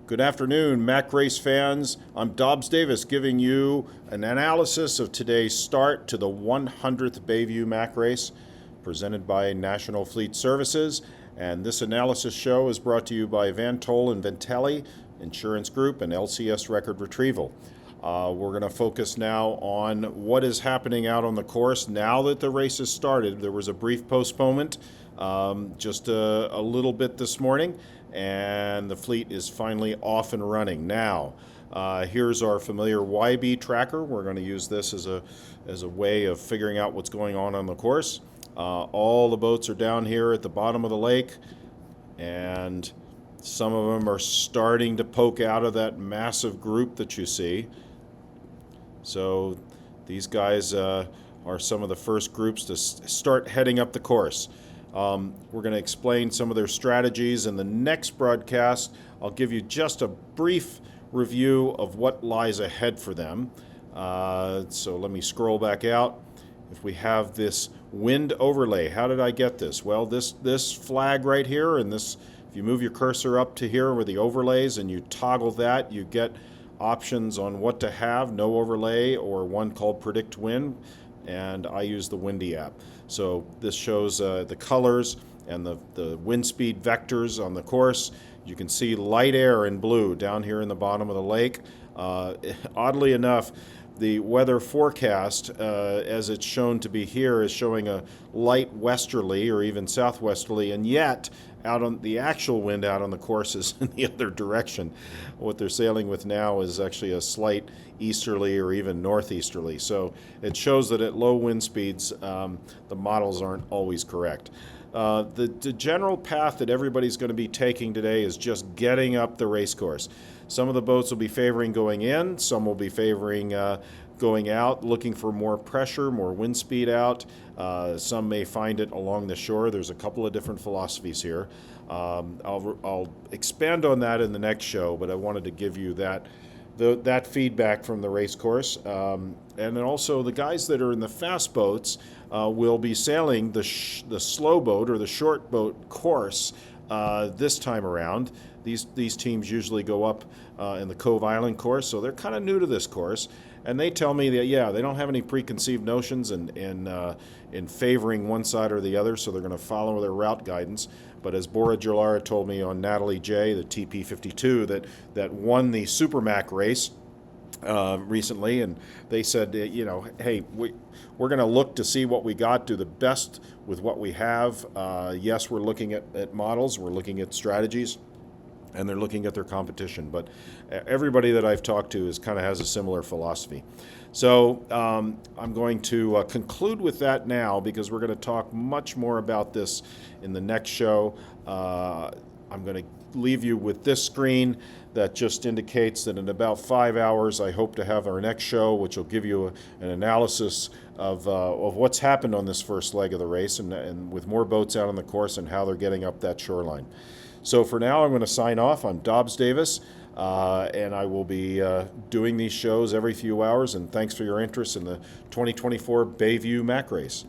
Good afternoon, Mac Race fans. I'm Dobbs Davis giving you an analysis of today's start to the 100th Bayview Mac Race presented by National Fleet Services. And this analysis show is brought to you by Van Toll and Ventelli Insurance Group and LCS Record Retrieval. We're going to focus now on what is happening out on the course now that the race has started. There was a brief postponement just a little bit this morning, and the fleet is finally off and running. Now, here's our familiar YB tracker. We're going to use this as a way of figuring out what's going on the course. All the boats are down here at the bottom of the lake, and some of them are starting to poke out of that massive group that you see. So these guys are some of the first groups to start heading up the course. We're going to explain some of their strategies in the next broadcast. I'll give you just a brief review of what lies ahead for them. So let me scroll back out. If we have this wind overlay, how did I get this? Well, this flag right here, and this, if you move your cursor up to here with the overlays and you toggle that, you get options on what to have, no overlay or one called predict wind, and I use the Windy app. So this shows the colors and the wind speed vectors on the course. You can see light air in blue down here in the bottom of the lake. Oddly enough, the weather forecast, as it's shown to be here, is showing a light westerly or even southwesterly, and yet out on the actual wind out on the course is in the other direction. What they're sailing with now is actually a slight easterly or even northeasterly. So it shows that at low wind speeds, the models aren't always correct. The general path that everybody's going to be taking today is just getting up the race course. Some of the boats will be favoring going in, some will be favoring going out, looking for more pressure, more wind speed out. Some may find it along the shore. There's a couple of different philosophies here. I'll expand on that in the next show, but I wanted to give you that feedback from the race course. And then also the guys that are in the fast boats will be sailing the slow boat or the short boat course this time around. These teams usually go up in the Cove Island course, so they're kind of new to this course. And they tell me that, yeah, they don't have any preconceived notions in favoring one side or the other, so they're going to follow their route guidance. But as Bora Jolara told me on Natalie J, the TP52, that won the Super Mac race recently, and they said, hey, we're going to look to see what we got, do the best with what we have. Yes, we're looking at models, we're looking at strategies, and they're looking at their competition. But everybody that I've talked to has a similar philosophy. So I'm going to conclude with that now, because we're going to talk much more about this in the next show. I'm going to leave you with this screen that just indicates that in about 5 hours I hope to have our next show, which will give you an analysis of what's happened on this first leg of the race, and with more boats out on the course and how they're getting up that shoreline. So for now, I'm going to sign off. I'm Dobbs Davis, and I will be doing these shows every few hours, and thanks for your interest in the 2024 Bayview Mac Race.